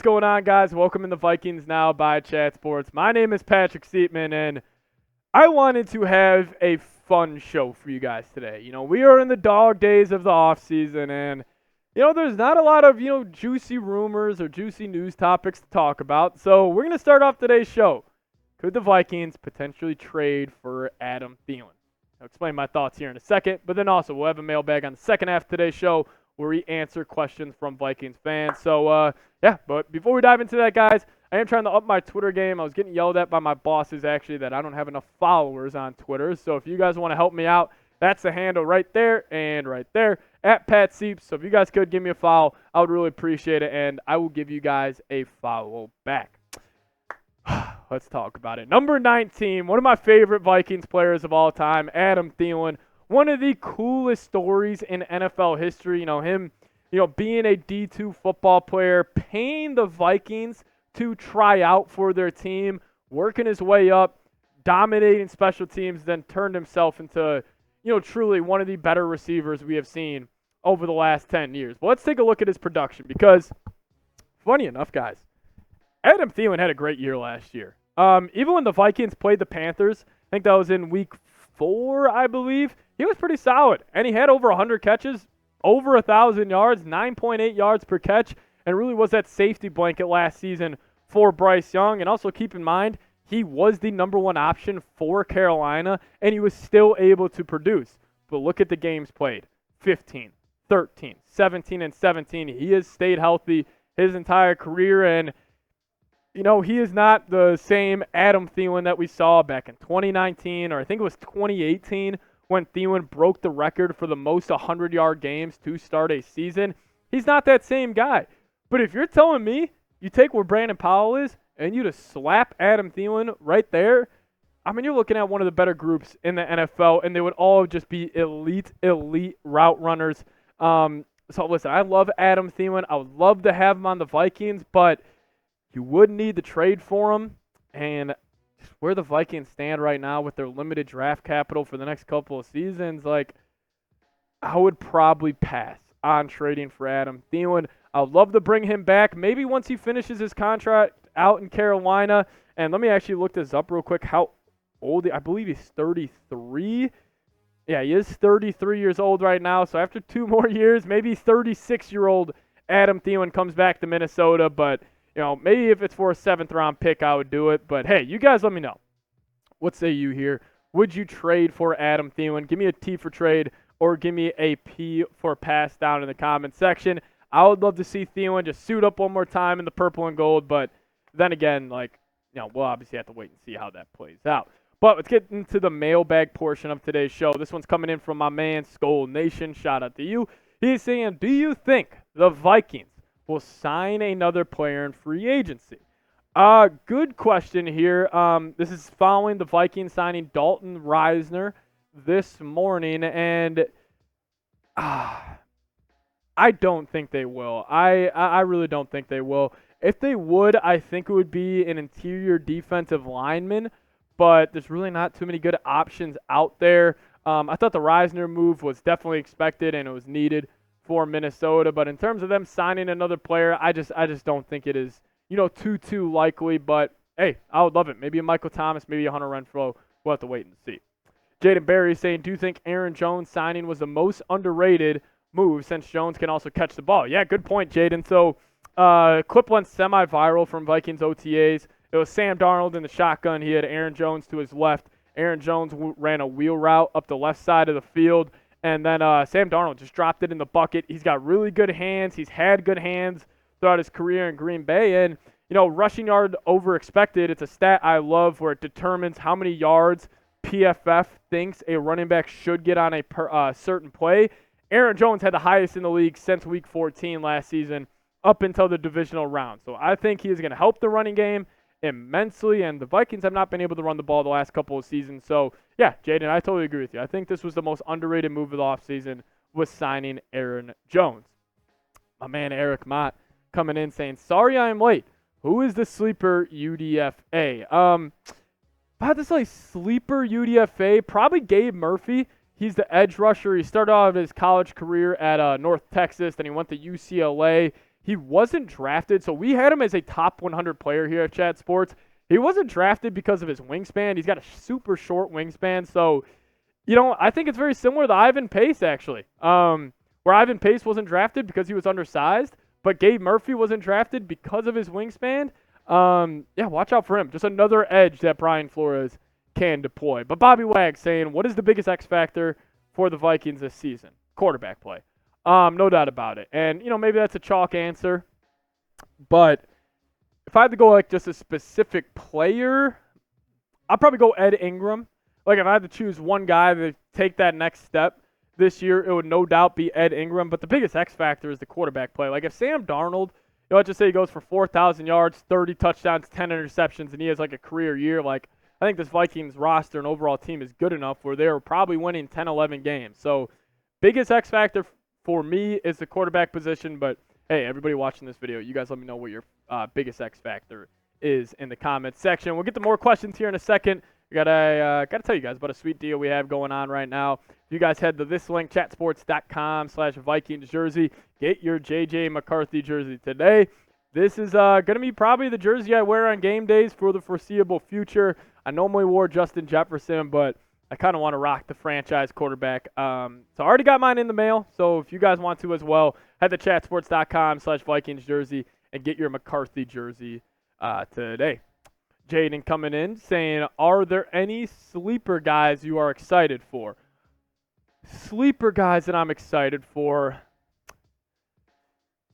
going on, guys? Welcome in the Vikings Now by Chat Sports. My name is Patrick Siepman, and I wanted to have a fun show for you guys today. We are in the dog days of the offseason, and, there's not a lot of, juicy rumors or juicy news topics to talk about. So we're going to start off today's show. Could the Vikings potentially trade for Adam Thielen? I'll explain my thoughts here in a second, but then also we'll have a mailbag on the second half of today's show where we answer questions from Vikings fans. So, but before we dive into that, guys, I am trying to up my Twitter game. I was getting yelled at by my bosses, actually, that I don't have enough followers on Twitter. So if you guys want to help me out, that's the handle right there and right there, at Pat Seeps. So if you guys could give me a follow, I would really appreciate it, and I will give you guys a follow back. Let's talk about it. Number 19, one of my favorite Vikings players of all time, Adam Thielen. One of the coolest stories in NFL history. Him, being a D2 football player, paying the Vikings to try out for their team, working his way up, dominating special teams, then turned himself into, truly one of the better receivers we have seen over the last 10 years. But let's take a look at his production because, funny enough, guys, Adam Thielen had a great year last year. Even when the Vikings played the Panthers, I think that was in week 4, I believe, he was pretty solid. And he had over 100 catches, over 1,000 yards, 9.8 yards per catch, and really was that safety blanket last season for Bryce Young. And also keep in mind, he was the number one option for Carolina, and he was still able to produce. But look at the games played. 15, 13, 17, and 17. He has stayed healthy his entire career, and he is not the same Adam Thielen that we saw back in 2019, or I think it was 2018, when Thielen broke the record for the most 100-yard games to start a season. He's not that same guy. But if you're telling me you take where Brandon Powell is and you just slap Adam Thielen right there, you're looking at one of the better groups in the NFL, and they would all just be elite route runners. So listen, I love Adam Thielen. I would love to have him on the Vikings, but you would need to trade for him, and just where the Vikings stand right now with their limited draft capital for the next couple of seasons, I would probably pass on trading for Adam Thielen. I would love to bring him back, maybe once he finishes his contract out in Carolina. And let me actually look this up real quick. How old? I believe he's 33. Yeah, he is 33 years old right now. So after 2 more years, maybe 36-year-old Adam Thielen comes back to Minnesota, but maybe if it's for a 7th-round pick, I would do it. But, hey, you guys let me know. What say you here? Would you trade for Adam Thielen? Give me a T for trade or give me a P for pass down in the comment section. I would love to see Thielen just suit up one more time in the purple and gold. But then again, we'll obviously have to wait and see how that plays out. But let's get into the mailbag portion of today's show. This one's coming in from my man, Skull Nation. Shout out to you. He's saying, do you think the Vikings will sign another player in free agency? Good question here. This is following the Vikings signing Dalton Risner this morning, and I don't think they will. I really don't think they will. If they would, I think it would be an interior defensive lineman, but there's really not too many good options out there. I thought the Risner move was definitely expected and it was needed for Minnesota, but in terms of them signing another player, I just don't think it is, too likely. But hey, I would love it. Maybe a Michael Thomas, maybe a Hunter Renfrow. We'll have to wait and see. Jaden Berry is saying, do you think Aaron Jones signing was the most underrated move since Jones can also catch the ball? Yeah, good point, Jaden. So clip went semi-viral from Vikings OTAs. It was Sam Darnold in the shotgun. He had Aaron Jones to his left. Aaron Jones ran a wheel route up the left side of the field. And then Sam Darnold just dropped it in the bucket. He's got really good hands. He's had good hands throughout his career in Green Bay. And, rushing yard over expected, it's a stat I love where it determines how many yards PFF thinks a running back should get on a certain play. Aaron Jones had the highest in the league since Week 14 last season up until the divisional round. So I think he is going to help the running game immensely, and the Vikings have not been able to run the ball the last couple of seasons. So, yeah, Jaden, I totally agree with you. I think this was the most underrated move of the offseason, was signing Aaron Jones. My man Eric Mott coming in saying, sorry I am late. Who is the sleeper UDFA? If I had to say sleeper UDFA, probably Gabe Murphy. He's the edge rusher. He started off his college career at North Texas, then he went to UCLA. he wasn't drafted. So we had him as a top 100 player here at Chat Sports. He wasn't drafted because of his wingspan. He's got a super short wingspan. So, I think it's very similar to Ivan Pace, actually, where Ivan Pace wasn't drafted because he was undersized, but Gabe Murphy wasn't drafted because of his wingspan. Watch out for him. Just another edge that Brian Flores can deploy. But Bobby Wag saying, what is the biggest X factor for the Vikings this season? Quarterback play. No doubt about it. And, maybe that's a chalk answer. But if I had to go like just a specific player, I'd probably go Ed Ingram. Like if I had to choose one guy to take that next step this year, it would no doubt be Ed Ingram. But the biggest X factor is the quarterback play. Like if Sam Darnold, let's just say he goes for 4,000 yards, 30 touchdowns, 10 interceptions, and he has like a career year, like I think this Vikings roster and overall team is good enough where they're probably winning 10, 11 games. So biggest X factor for me is the quarterback position. But hey, everybody watching this video, you guys let me know what your biggest X factor is in the comments section. We'll get to more questions here in a second. Gotta tell you guys about a sweet deal we have going on right now. If you guys head to this link, chatsports.com/Vikings jersey, get your JJ McCarthy jersey today. This is going to be probably the jersey I wear on game days for the foreseeable future. I normally wore Justin Jefferson, but I kind of want to rock the franchise quarterback. So I already got mine in the mail, so if you guys want to as well, head to chatsports.com/Vikings jersey and get your McCarthy jersey today. Jaden coming in saying, are there any sleeper guys you are excited for? Sleeper guys that I'm excited for.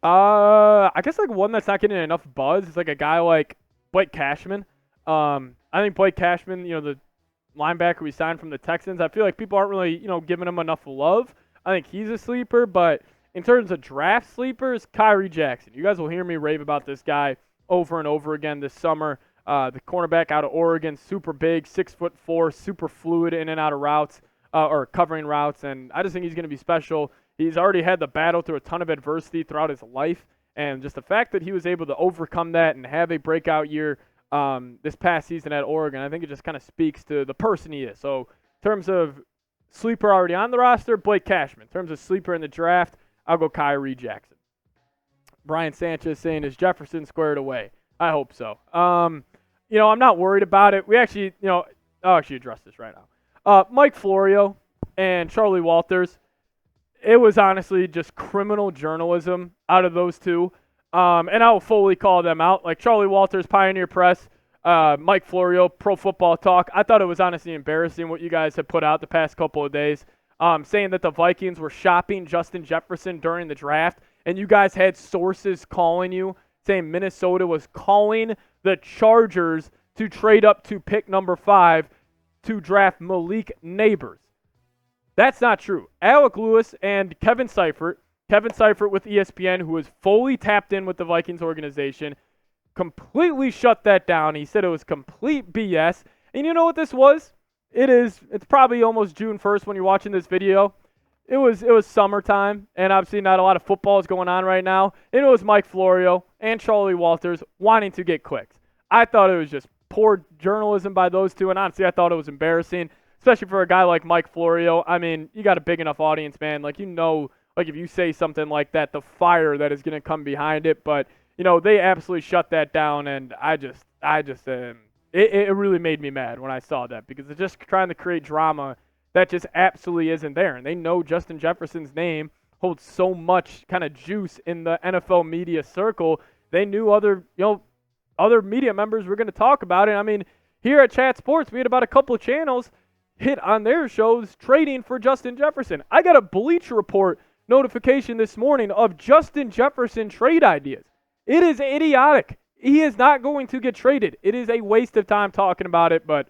I guess like one that's not getting enough buzz is like a guy like Blake Cashman. I think Blake Cashman, the linebacker we signed from the Texans, I feel like people aren't really, giving him enough love. I think he's a sleeper, but in terms of draft sleepers, Kyrie Jackson. You guys will hear me rave about this guy over and over again this summer. The cornerback out of Oregon, super big, 6'4", super fluid in and out of routes, or covering routes, and I just think he's going to be special. He's already had the battle through a ton of adversity throughout his life, and just the fact that he was able to overcome that and have a breakout year this past season at Oregon, I think it just kind of speaks to the person he is. So in terms of sleeper already on the roster, Blake Cashman. In terms of sleeper in the draft, I'll go Kyrie Jackson. Brian Sanchez saying, is Jefferson squared away? I hope so. I'm not worried about it. We actually, I'll actually address this right now. Mike Florio and Charlie Walters, it was honestly just criminal journalism out of those two. And I'll fully call them out. Like Charlie Walters, Pioneer Press, Mike Florio, Pro Football Talk. I thought it was honestly embarrassing what you guys have put out the past couple of days, saying that the Vikings were shopping Justin Jefferson during the draft, and you guys had sources calling you saying Minnesota was calling the Chargers to trade up to pick number 5 to draft Malik Neighbors. That's not true. Alec Lewis and Kevin Seifert with ESPN, who was fully tapped in with the Vikings organization, completely shut that down. He said it was complete BS. And you know what this was? It's probably almost June 1st when you're watching this video. It was summertime, and obviously not a lot of football is going on right now. And it was Mike Florio and Charlie Walters wanting to get clicks. I thought it was just poor journalism by those two, and honestly, I thought it was embarrassing, especially for a guy like Mike Florio. I mean, you got a big enough audience, man. Like, like if you say something like that, the fire that is going to come behind it. But, they absolutely shut that down, and it really made me mad when I saw that, because it's just trying to create drama that just absolutely isn't there. And they know Justin Jefferson's name holds so much kind of juice in the NFL media circle. They knew other media members were going to talk about it. I mean, here at Chat Sports, we had about a couple of channels hit on their shows trading for Justin Jefferson. I got a Bleacher Report notification this morning of Justin Jefferson trade ideas. It is idiotic. He is not going to get traded. It is a waste of time talking about it, but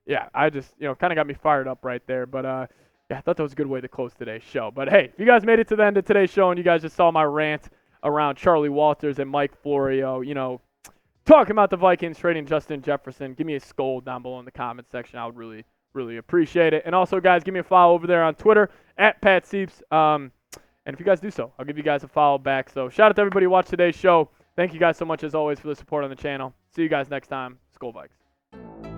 yeah, I just, kind of got me fired up right there. But, I thought that was a good way to close today's show. But, hey, if you guys made it to the end of today's show and you guys just saw my rant around Charlie Walters and Mike Florio, talking about the Vikings trading Justin Jefferson, give me a scold down below in the comments section. I would really, really appreciate it. And also, guys, give me a follow over there on Twitter, @PatSeeps. And if you guys do so, I'll give you guys a follow back. So, shout out to everybody who watched today's show. Thank you guys so much, as always, for the support on the channel. See you guys next time. Skol Vikes.